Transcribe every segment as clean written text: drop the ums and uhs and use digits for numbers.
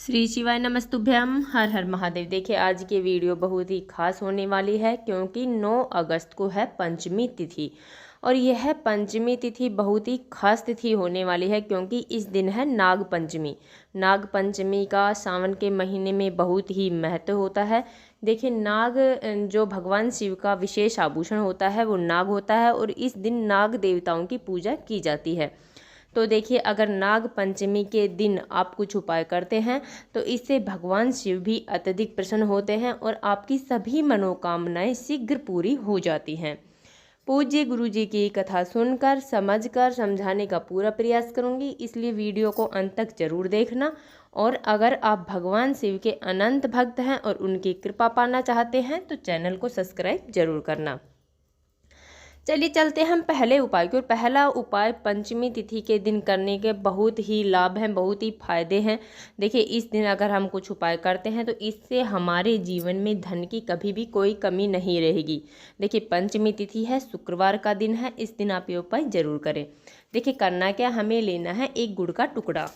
श्री शिवाय नमस्तुभ्यम। हर हर महादेव। देखिए आज की वीडियो बहुत ही खास होने वाली है क्योंकि 9 अगस्त को है पंचमी तिथि और यह पंचमी तिथि बहुत ही खास तिथि होने वाली है क्योंकि इस दिन है नाग पंचमी। नाग पंचमी का सावन के महीने में बहुत ही महत्व होता है। देखिए नाग जो भगवान शिव का विशेष आभूषण होता है वो नाग होता है और इस दिन नाग देवताओं की पूजा की जाती है। तो देखिए अगर नाग पंचमी के दिन आप कुछ उपाय करते हैं तो इससे भगवान शिव भी अत्यधिक प्रसन्न होते हैं और आपकी सभी मनोकामनाएं शीघ्र पूरी हो जाती हैं। पूज्य गुरु जी की कथा सुनकर समझकर समझाने का पूरा प्रयास करूंगी, इसलिए वीडियो को अंत तक जरूर देखना। और अगर आप भगवान शिव के अनंत भक्त हैं और उनकी कृपा पाना चाहते हैं तो चैनल को सब्सक्राइब जरूर करना। चलिए चलते हैं हम पहले उपाय की ओर। पहला उपाय पंचमी तिथि के दिन करने के बहुत ही लाभ हैं, बहुत ही फायदे हैं। देखिए इस दिन अगर हम कुछ उपाय करते हैं तो इससे हमारे जीवन में धन की कभी भी कोई कमी नहीं रहेगी। देखिए पंचमी तिथि है, शुक्रवार का दिन है, इस दिन आप ये उपाय जरूर करें। देखिए करना क्या, हमें लेना है एक गुड़ का टुकड़ा।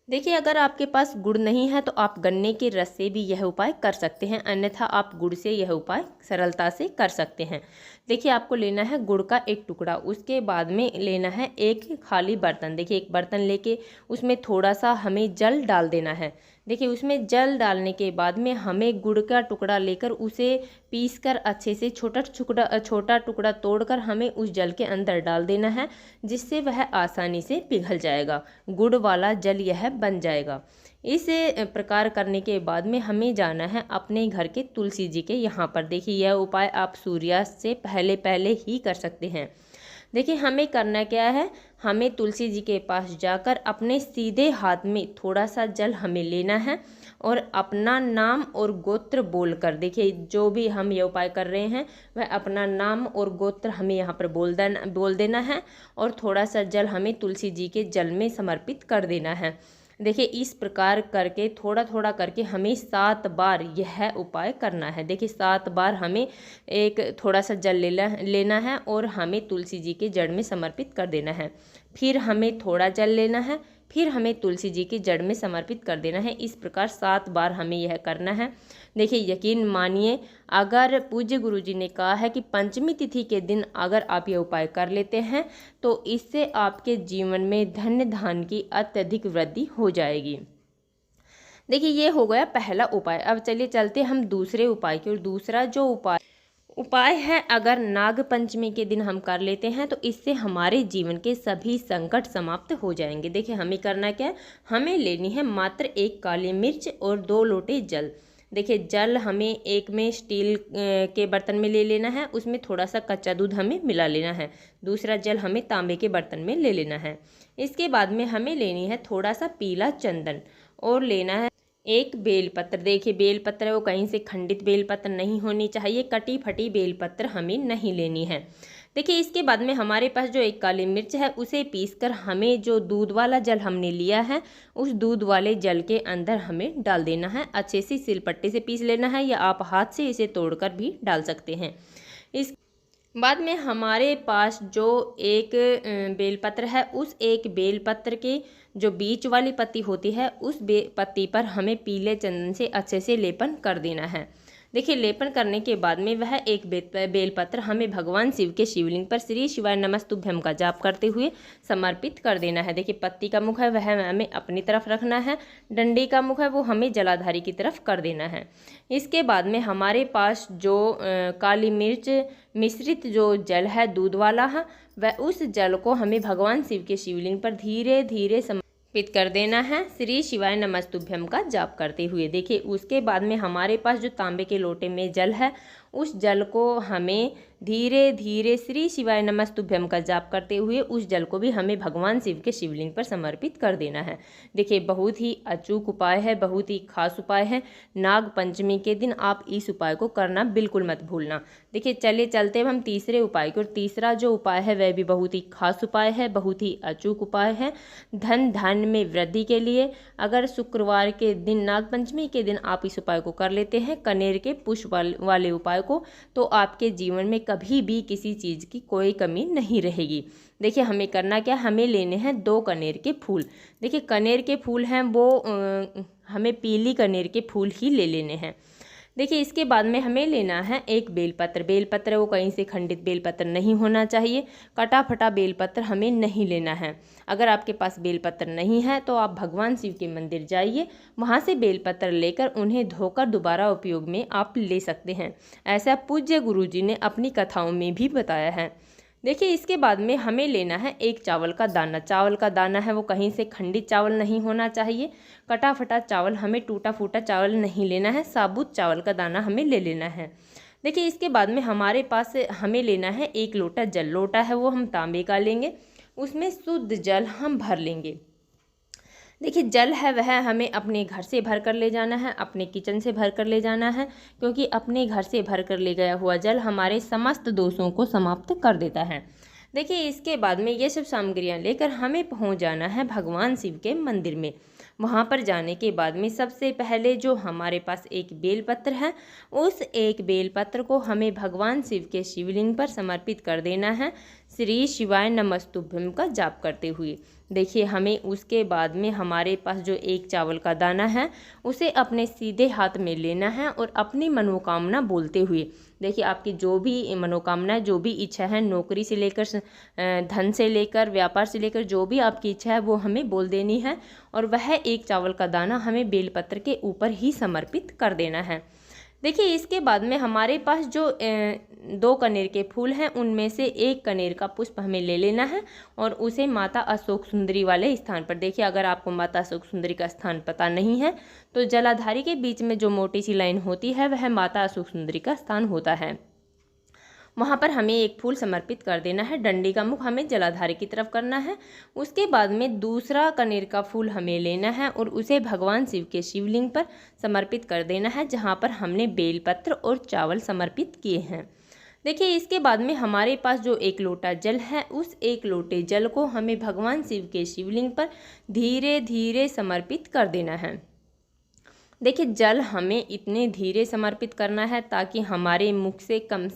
देखिए अगर आपके पास गुड़ नहीं है तो आप गन्ने के रस से भी यह उपाय कर सकते हैं, अन्यथा आप गुड़ से यह उपाय सरलता से कर सकते हैं। देखिए आपको लेना है गुड़ का एक टुकड़ा, उसके बाद में लेना है एक खाली बर्तन। देखिए एक बर्तन लेके उसमें थोड़ा सा हमें जल डाल देना है। देखिए उसमें जल डालने के बाद में हमें गुड़ का टुकड़ा लेकर उसे पीसकर अच्छे से छोटा टुकड़ा तोड़कर हमें उस जल के अंदर डाल देना है, जिससे वह आसानी से पिघल जाएगा, गुड़ वाला जल यह बन जाएगा। इस प्रकार करने के बाद में हमें जाना है अपने घर के तुलसी जी के यहाँ पर। देखिए यह उपाय आप सूर्यास्त से पहले पहले ही कर सकते हैं। देखिए हमें करना क्या है, हमें तुलसी जी के पास जाकर अपने सीधे हाथ में थोड़ा सा जल हमें लेना है और अपना नाम और गोत्र बोलकर, देखिए जो भी हम ये उपाय कर रहे हैं वह अपना नाम और गोत्र हमें यहाँ पर बोल देना है और थोड़ा सा जल हमें तुलसी जी के जल में समर्पित कर देना है। देखिए इस प्रकार करके थोड़ा थोड़ा करके हमें 7 बार यह उपाय करना है। देखिए 7 बार हमें एक थोड़ा सा जल लेना है और हमें तुलसी जी के जड़ में समर्पित कर देना है। फिर हमें थोड़ा जल लेना है, फिर हमें तुलसी जी की जड़ में समर्पित कर देना है। इस प्रकार 7 बार हमें यह करना है। देखिए यकीन मानिए, अगर पूज्य गुरु जी ने कहा है कि पंचमी तिथि के दिन अगर आप ये उपाय कर लेते हैं तो इससे आपके जीवन में धन्य धान की अत्यधिक वृद्धि हो जाएगी। देखिए ये हो गया पहला उपाय। अब चलिए चलते हम दूसरे उपाय की ओर। दूसरा जो उपाय है, अगर नाग पंचमी के दिन हम कर लेते हैं तो इससे हमारे जीवन के सभी संकट समाप्त हो जाएंगे। देखिए हमें करना क्या है, हमें लेनी है मात्र एक काली मिर्च और 2 लोटे जल। देखिए जल हमें एक में स्टील के बर्तन में ले लेना है, उसमें थोड़ा सा कच्चा दूध हमें मिला लेना है। दूसरा जल हमें तांबे के बर्तन में ले लेना है। इसके बाद में हमें लेनी है थोड़ा सा पीला चंदन और लेना है एक बेलपत्र। देखिए बेलपत्र वो कहीं से खंडित बेलपत्र नहीं होनी चाहिए, कटी फटी बेलपत्र हमें नहीं लेनी है। देखिए इसके बाद में हमारे पास जो एक काली मिर्च है उसे पीसकर हमें जो दूध वाला जल हमने लिया है उस दूध वाले जल के अंदर हमें डाल देना है। अच्छे से सिलपट्टे से पीस लेना है या आप हाथ से इसे तोड़कर भी डाल सकते हैं। इस बाद में हमारे पास जो एक बेलपत्र है उस एक बेलपत्र के जो बीच वाली पत्ती होती है उस पत्ती पर हमें पीले चंदन से अच्छे से लेपन कर देना है। देखिए लेपन करने के बाद में वह एक बेलपत्र हमें भगवान शिव के शिवलिंग पर श्री शिवाय नमस्तुभ्यम का जाप करते हुए समर्पित कर देना है। देखिए पत्ती का मुख है वह हमें अपनी तरफ रखना है, डंडे का मुख है वो हमें जलाधारी की तरफ कर देना है। इसके बाद में हमारे पास जो काली मिर्च मिश्रित जो जल है दूध वाला है वह उस जल को हमें भगवान शिव के शिवलिंग पर धीरे धीरे समर्पित कर देना है, श्री शिवाय नमस्तुभ्यम का जाप करते हुए। देखिए उसके बाद में हमारे पास जो तांबे के लोटे में जल है उस जल को हमें धीरे धीरे श्री शिवाय नमस्तुभ्यम का जाप करते हुए उस जल को भी हमें भगवान शिव के शिवलिंग पर समर्पित कर देना है। देखिए बहुत ही अचूक उपाय है, बहुत ही खास उपाय है। नाग पंचमी के दिन आप इस उपाय को करना बिल्कुल मत भूलना। देखिए चलिए चलते हम तीसरे उपाय की ओर। तीसरा जो उपाय है वह भी बहुत ही खास उपाय है, बहुत ही अचूक उपाय है धन धान्य में वृद्धि के लिए। अगर शुक्रवार के दिन नाग पंचमी के दिन आप इस उपाय को कर लेते हैं, कनेर के पुष्प वाले उपाय उपाय को, तो आपके जीवन में कभी भी किसी चीज़ की कोई कमी नहीं रहेगी। देखिए हमें करना क्या, हमें लेने हैं 2 कनेर के फूल। देखिए कनेर के फूल हैं वो हमें पीली कनेर के फूल ही ले लेने हैं। देखिए इसके बाद में हमें लेना है एक बेलपत्र। बेलपत्र वो कहीं से खंडित बेलपत्र नहीं होना चाहिए, कटा फटा बेलपत्र हमें नहीं लेना है। अगर आपके पास बेलपत्र नहीं है तो आप भगवान शिव के मंदिर जाइए, वहाँ से बेलपत्र लेकर उन्हें धोकर दोबारा उपयोग में आप ले सकते हैं। ऐसा पूज्य गुरुजी ने अपनी कथाओं में भी बताया है। देखिए इसके बाद में हमें लेना है एक चावल का दाना। चावल का दाना है वो कहीं से खंडित चावल नहीं होना चाहिए, कटा फटा चावल, हमें टूटा फूटा चावल नहीं लेना है, साबुत चावल का दाना हमें ले लेना है। देखिए इसके बाद में हमारे पास हमें लेना है 1 लोटा जल। लोटा है वो हम तांबे का लेंगे, उसमें शुद्ध जल हम भर लेंगे। देखिए जल है वह हमें अपने घर से भर कर ले जाना है, अपने किचन से भर कर ले जाना है, क्योंकि अपने घर से भर कर ले गया हुआ जल हमारे समस्त दोषों को समाप्त कर देता है। देखिए इसके बाद में ये सब सामग्रियां लेकर हमें पहुंच जाना है भगवान शिव के मंदिर में। वहाँ पर जाने के बाद में सबसे पहले जो हमारे पास एक बेलपत्र है, उस एक बेलपत्र को हमें भगवान शिव के शिवलिंग पर समर्पित कर देना है, श्री शिवाय नमस्तुभ्यम का जाप करते हुए। देखिए हमें उसके बाद में हमारे पास जो एक चावल का दाना है उसे अपने सीधे हाथ में लेना है और अपनी मनोकामना बोलते हुए, देखिए आपकी जो भी मनोकामना, जो भी इच्छा है, नौकरी से लेकर धन से लेकर व्यापार से लेकर जो भी आपकी इच्छा है वो हमें बोल देनी है, और वह एक चावल का दाना हमें बेलपत्र के ऊपर ही समर्पित कर देना है। देखिए इसके बाद में हमारे पास जो 2 कनेर के फूल हैं उनमें से एक कनेर का पुष्प हमें ले लेना है और उसे माता अशोक सुंदरी वाले स्थान पर, देखिए अगर आपको माता अशोक सुंदरी का स्थान पता नहीं है तो जलाधारी के बीच में जो मोटी सी लाइन होती है वह माता अशोक सुंदरी का स्थान होता है। वहाँ पर हमें एक फूल समर्पित कर देना है, डंडी का मुख हमें जलाधारी की तरफ करना है। उसके बाद में दूसरा कनेर का फूल हमें लेना है और उसे भगवान शिव के शिवलिंग पर समर्पित कर देना है, जहाँ पर हमने बेलपत्र और चावल समर्पित किए हैं। देखिए इसके बाद में हमारे पास जो 1 लोटा जल है, उस 1 लोटे जल को हमें भगवान शिव के शिवलिंग पर धीरे धीरे समर्पित कर देना है। देखिए जल हमें इतने धीरे समर्पित करना है ताकि हमारे मुख से कम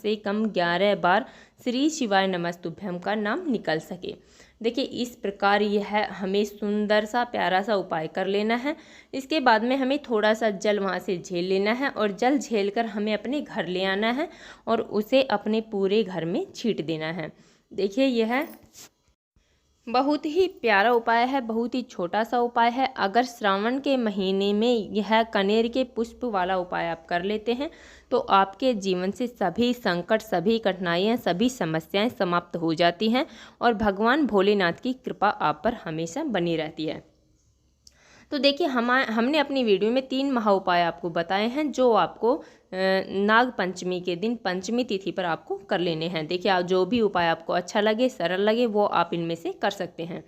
11 बार श्री शिवाय नमस्तुभ्यम का नाम निकल सके। देखिए इस प्रकार यह हमें सुंदर सा प्यारा सा उपाय कर लेना है। इसके बाद में हमें थोड़ा सा जल वहाँ से झेल लेना है और जल झेल कर हमें अपने घर ले आना है और उसे अपने पूरे घर में छींट देना है। देखिए यह बहुत ही प्यारा उपाय है, बहुत ही छोटा सा उपाय है। अगर श्रावण के महीने में यह कनेर के पुष्प वाला उपाय आप कर लेते हैं तो आपके जीवन से सभी संकट, सभी कठिनाइयाँ, सभी समस्याएं समाप्त हो जाती हैं और भगवान भोलेनाथ की कृपा आप पर हमेशा बनी रहती है। तो देखिए हमने अपनी वीडियो में 3 महा उपाय आपको बताए हैं जो आपको नाग पंचमी के दिन पंचमी तिथि पर आपको कर लेने हैं। देखिए आप जो भी उपाय आपको अच्छा लगे, सरल लगे, वो आप इनमें से कर सकते हैं।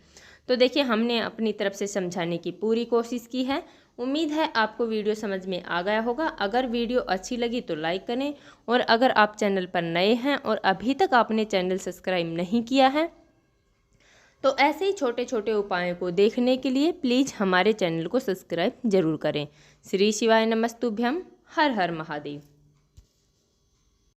तो देखिए हमने अपनी तरफ से समझाने की पूरी कोशिश की है। उम्मीद है आपको वीडियो समझ में आ गया होगा। अगर वीडियो अच्छी लगी तो लाइक करें, और अगर आप चैनल पर नए हैं और अभी तक आपने चैनल सब्सक्राइब नहीं किया है तो ऐसे ही छोटे छोटे उपायों को देखने के लिए प्लीज़ हमारे चैनल को सब्सक्राइब जरूर करें। श्री शिवाय नमस्तुभ्यम। हर हर महादेव।